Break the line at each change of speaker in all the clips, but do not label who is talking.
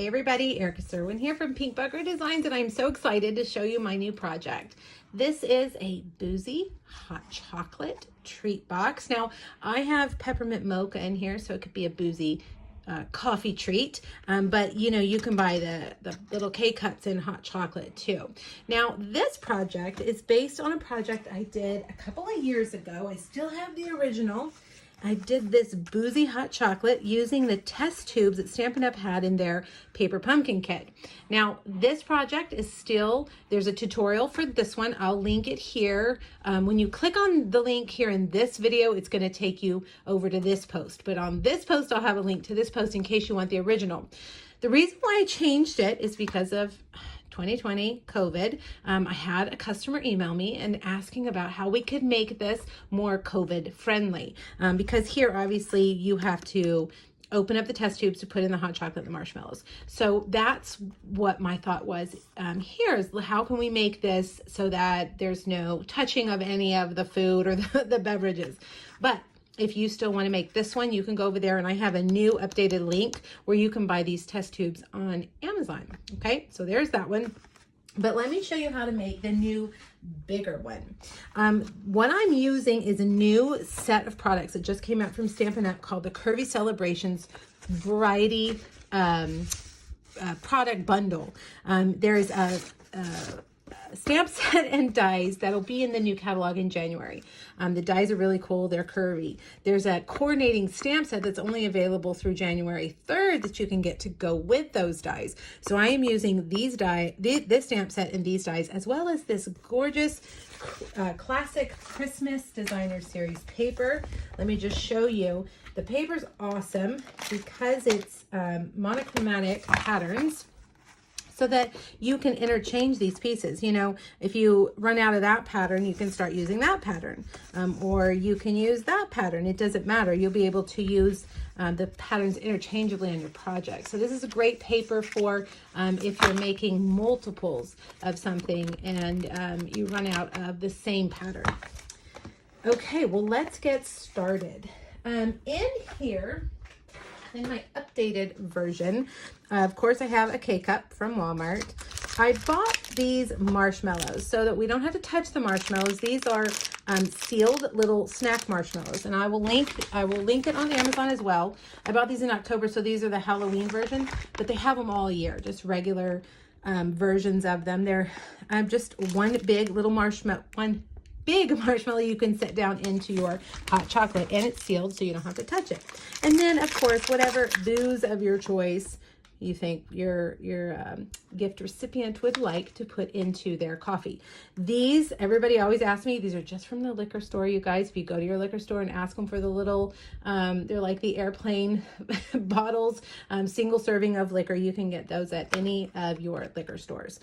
Hey everybody, Erica Serwin here from Pink Bugger Designs, and I'm so excited to show you my new project. This is a Boozy hot chocolate treat box. Now, I have peppermint mocha in here, so it could be a Boozy coffee treat, but you know, you can buy the little K-cups in hot chocolate too. Now, this project is based on a project I did a couple of years ago. I still have the original. I did this Boozy hot chocolate using the test tubes that Stampin' Up! Had in their paper pumpkin kit. Now, this project is still, there's a tutorial for this one. I'll link it here. When you click on the link here in this video, it's going to take you over to this post. But on this post, I'll have a link to this post in case you want the original. The reason why I changed it is because of 2020 COVID. I had a customer email me and asking about how we could make this more COVID friendly, because here obviously you have to open up the test tubes to put in the hot chocolate and the marshmallows. So that's what my thought was. Here is how can we make this so that there's no touching of any of the food or the beverages. But if you still want to make this one, you can go over there, and I have a new updated link where you can buy these test tubes on Amazon. Okay, so there's that one. But let me show you how to make the new, bigger one. What I'm using is a new set of products that just came out from Stampin' Up! Called the Curvy Celebrations Variety Product Bundle. There's a stamp set and dies that'll be in the new catalog in January. The dies are really cool. They're curvy. There's a coordinating stamp set that's only available through January 3rd that you can get to go with those dies. So I am using these this stamp set and these dies, as well as this gorgeous classic Christmas designer series paper. Let me just show you. The paper's awesome because it's monochromatic patterns, so that you can interchange these pieces. You know, if you run out of that pattern, you can start using that pattern, or you can use that pattern. It doesn't matter. You'll be able to use the patterns interchangeably on your project. So this is a great paper for if you're making multiples of something and you run out of the same pattern. Okay, well, let's get started. In here, in my updated version, of course, I have a K-cup from Walmart. I bought these marshmallows so that we don't have to touch the marshmallows. These are sealed little snack marshmallows, and I will link it on Amazon as well. I bought these in October, so these are the Halloween version, but they have them all year, just regular versions of them. They're just one big marshmallow you can set down into your hot chocolate, and it's sealed so you don't have to touch it. And then, of course, whatever booze of your choice you think your gift recipient would like to put into their coffee. These, everybody always asks me, these are just from the liquor store, you guys. If you go to your liquor store and ask them for the little, they're like the airplane bottles, single serving of liquor, you can get those at any of your liquor stores.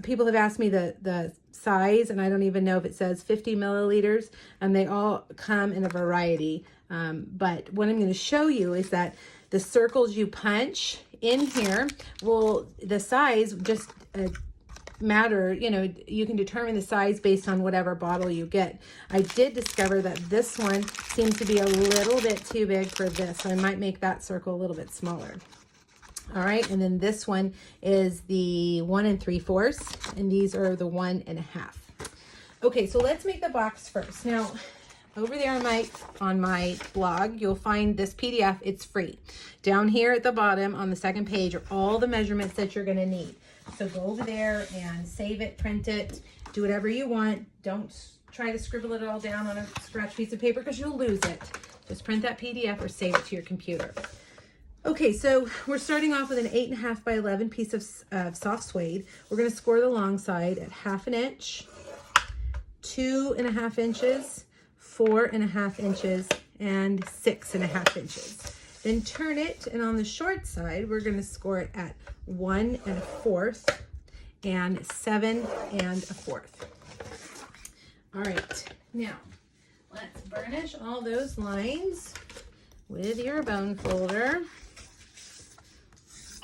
People have asked me the size, and I don't even know if it says 50 milliliters, and they all come in a variety. But what I'm going to show you is that the circles you punch in here will, the size just matter, you know, you can determine the size based on whatever bottle you get. I did discover that this one seems to be a little bit too big for this, so I might make that circle a little bit smaller. All right, and then this one is the 1 3/4, and these are the 1 1/2. Okay, so let's make the box first. Now, over there on my blog, you'll find this PDF. It's free. Down here at the bottom on the second page are all the measurements that you're going to need. So go over there and save it, print it, do whatever you want. Don't try to scribble it all down on a scratch piece of paper because you'll lose it. Just print that PDF or save it to your computer. Okay, so we're starting off with an 8.5 by 11 piece of soft suede. We're going to score the long side at 1/2 inch, 2.5 inches, 4.5 inches, and 6.5 inches. Then turn it, and on the short side, we're going to score it at 1 1/4 and 7 1/4. All right, now let's burnish all those lines with your bone folder.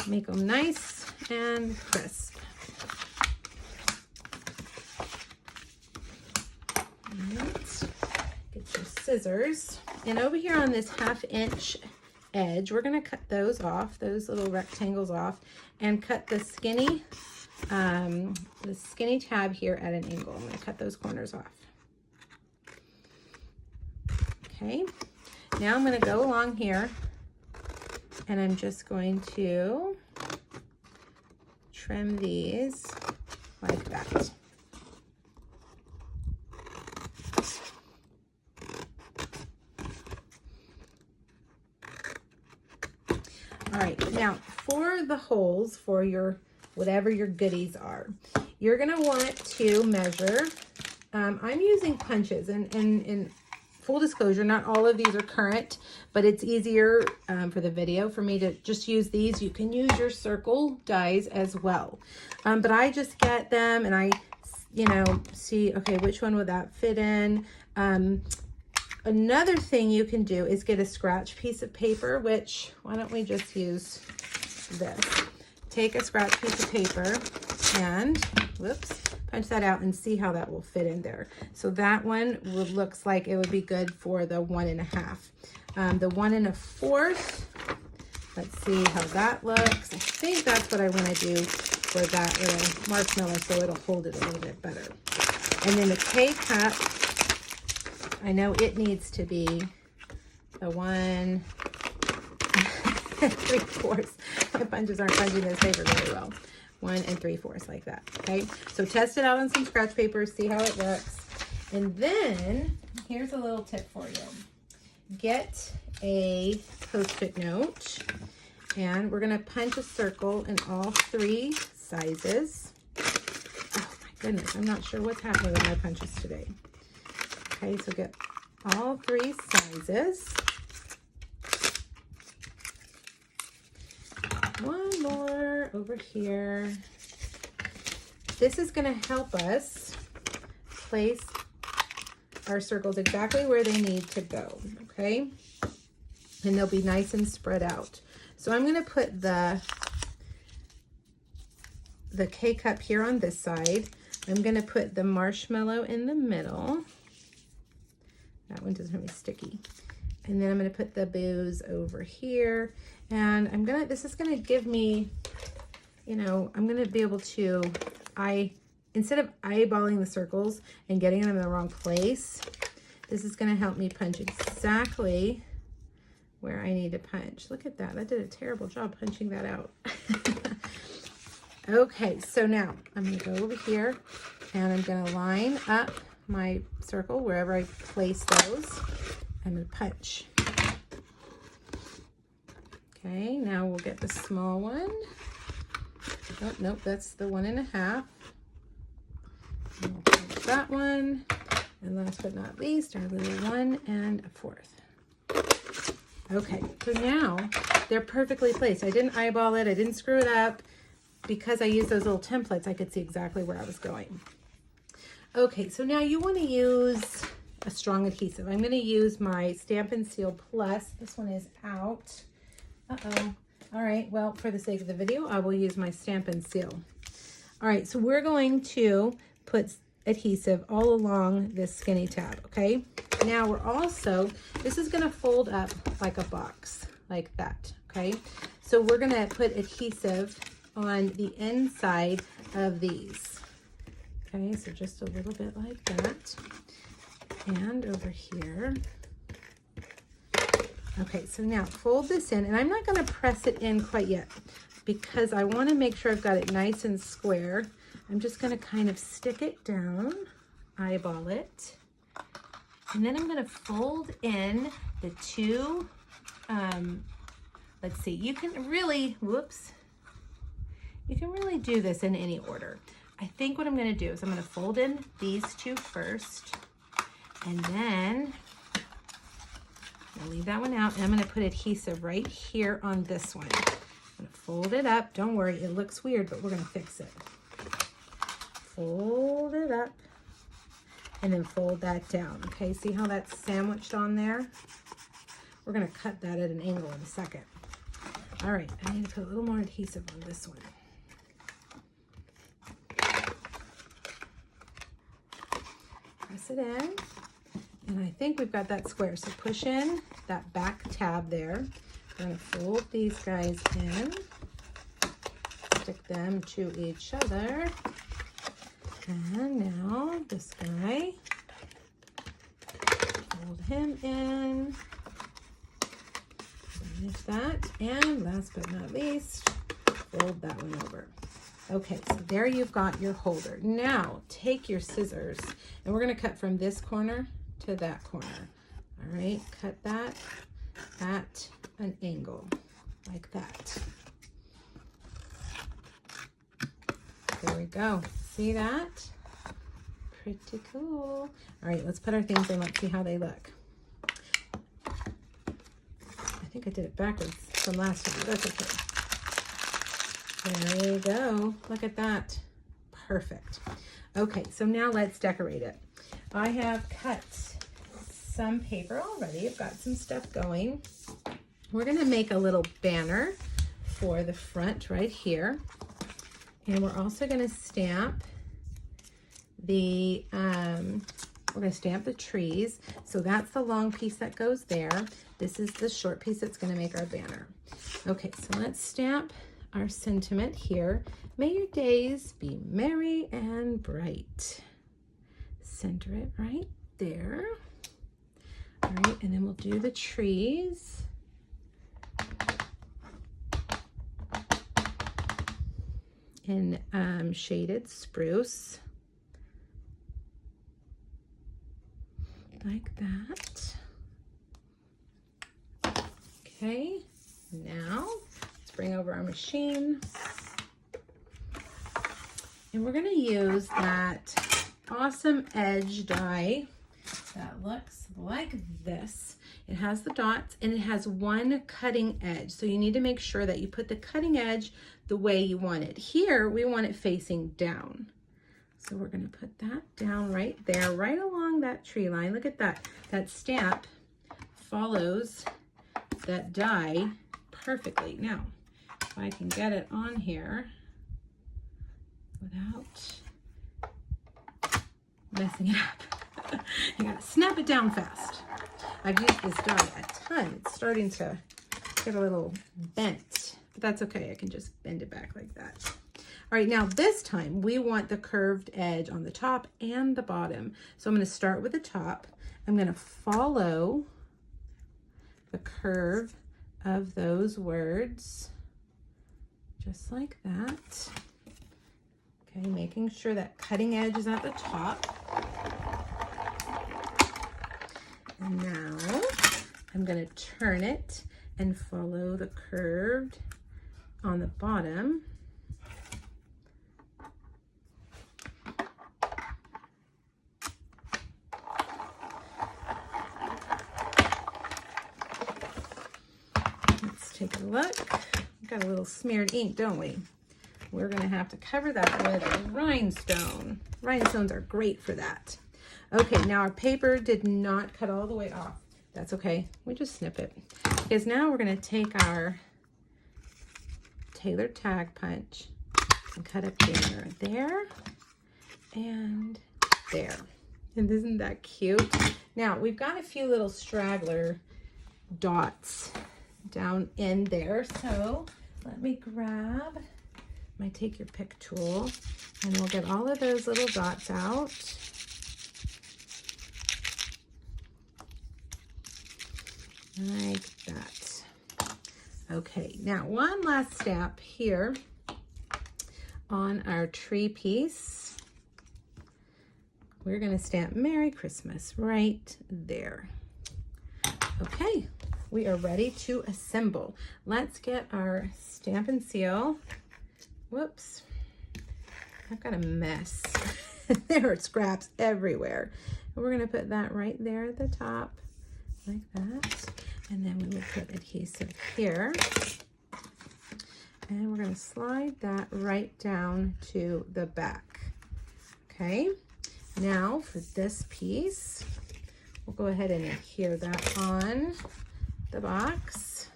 Make them nice and crisp. All right. Get your scissors. And over here on this 1/2 inch edge. We're going to cut those off, those little rectangles off, and cut the skinny tab here at an angle. I'm going to cut those corners off. Okay, now I'm going to go along here and I'm just going to trim these like that. All right, now for the holes for your, whatever your goodies are, you're gonna want to measure. I'm using punches, and in full disclosure, not all of these are current, but it's easier for the video for me to just use these. You can use your circle dies as well. But I just get them and I, you know, see, okay, which one would that fit in? Another thing you can do is get a scratch piece of paper, which, why don't we just use this? Take a scratch piece of paper and, whoops, punch that out and see how that will fit in there. So that one looks like it would be good for the 1 1/2. The 1 1/4, let's see how that looks. I think that's what I want to do for that little marshmallow, so it'll hold it a little bit better. And then the K-cup, I know it needs to be a 1 3/4. My punches aren't punching this paper very well. 1 3/4 like that. Okay, so test it out on some scratch paper, see how it looks. And then here's a little tip for you. Get a Post-it note and we're gonna punch a circle in all 3 sizes. Oh my goodness, I'm not sure what's happening with my punches today. Okay, so get all 3 sizes. One more over here. This is going to help us place our circles exactly where they need to go, okay? And they'll be nice and spread out. So I'm going to put the K-cup here on this side. I'm going to put the marshmallow in the middle. That one doesn't have any sticky. And then I'm going to put the booze over here. And this is going to give me, you know, I'm going to be able to, instead of eyeballing the circles and getting them in the wrong place, this is going to help me punch exactly where I need to punch. Look at that. That did a terrible job punching that out. Okay, so now I'm going to go over here and I'm going to line up my circle wherever I place those. I'm going to punch. Okay, now we'll get the small one. Oh, nope, that's the 1 1/2. And we'll punch that one. And last but not least, our little 1 1/4. Okay, so now they're perfectly placed. I didn't eyeball it, I didn't screw it up. Because I used those little templates, I could see exactly where I was going. Okay, so now you want to use a strong adhesive. I'm going to use my Stamp and Seal Plus. This one is out. Uh-oh. All right, well, for the sake of the video, I will use my Stamp and Seal. All right, so we're going to put adhesive all along this skinny tab, okay? Now we're also, this is going to fold up like a box, like that, okay? So we're going to put adhesive on the inside of these. Okay, so just a little bit like that. And over here. Okay, so now fold this in, and I'm not going to press it in quite yet because I want to make sure I've got it nice and square. I'm just going to kind of stick it down, eyeball it, and then I'm going to fold in the 2, let's see, you can really, whoops, you can really do this in any order. I think what I'm going to do is I'm going to fold in these 2 first, and then I'll leave that one out, and I'm going to put adhesive right here on this one. I'm going to fold it up. Don't worry, it looks weird, but we're going to fix it. Fold it up, and then fold that down. Okay, see how that's sandwiched on there? We're going to cut that at an angle in a second. All right, I need to put a little more adhesive on this one. Press it in, and I think we've got that square. So push in that back tab there, We're going to fold these guys in, stick them to each other. And now this guy, fold him in, finish that, and last but not least, fold that one over. Okay, so there you've got your holder. Now take your scissors, and we're going to cut from this corner to that corner. All right, cut that at an angle like that. There we go. See that? Pretty cool. All right, let's put our things in. Let's see how they look. I think I did it backwards from last time. That's okay. There you go. Look at that. Perfect. Okay, so now let's decorate it. I have cut some paper already. I've got some stuff going. We're going to make a little banner for the front right here. And we're also going to stamp the trees. So that's the long piece that goes there. This is the short piece that's going to make our banner. Okay, so let's stamp our sentiment here. May your days be merry and bright. Center it right there. All right, and then we'll do the trees. In shaded spruce, like that. Okay, now let's bring over our machine, and we're going to use that awesome edge die that looks like this. It has the dots and it has one cutting edge. So you need to make sure that you put the cutting edge the way you want it. Here, we want it facing down. So we're going to put that down right there, right along that tree line. Look at that. That stamp follows that die perfectly. Now, if I can get it on here without messing it up. You got to snap it down fast. I've used this die a ton. It's starting to get a little bent, but that's okay. I can just bend it back like that. All right, now this time we want the curved edge on the top and the bottom. So I'm going to start with the top. I'm going to follow the curve of those words, just like that. Okay, making sure that cutting edge is at the top. And now I'm going to turn it and follow the curved on the bottom. Let's take a look. We've got a little smeared ink, don't we? We're going to have to cover that with a rhinestone. Rhinestones are great for that. Okay, now our paper did not cut all the way off. That's okay. We just snip it. Because now we're going to take our tailored tag punch and cut a banner there and there. And isn't that cute? Now, we've got a few little straggler dots down in there. So let me grab my take your pick tool and we'll get all of those little dots out. Like that. Okay, now one last step here on our tree piece. We're going to stamp Merry Christmas right there. Okay, we are ready to assemble. Let's get our stamp and seal. Whoops, I've got a mess. There are scraps everywhere. And we're going to put that right there at the top, like that. And then we will put adhesive here. And we're going to slide that right down to the back. Okay, now for this piece, we'll go ahead and adhere that on the box,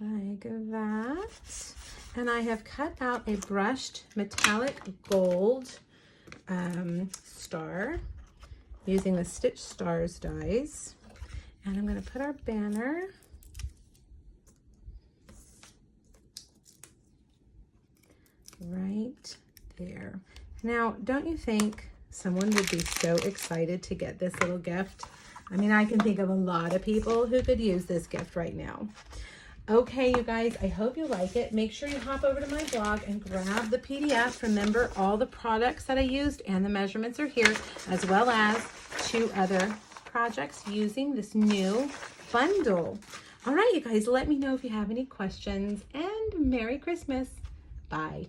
like that. And I have cut out a brushed metallic gold star using the Stitch Stars dies. And I'm going to put our banner right there. Now, don't you think someone would be so excited to get this little gift? I mean, I can think of a lot of people who could use this gift right now. Okay, you guys, I hope you like it. Make sure you hop over to my blog and grab the PDF. Remember, all the products that I used and the measurements are here, as well as 2 other projects using this new bundle. All right, you guys, let me know if you have any questions, and Merry Christmas. Bye.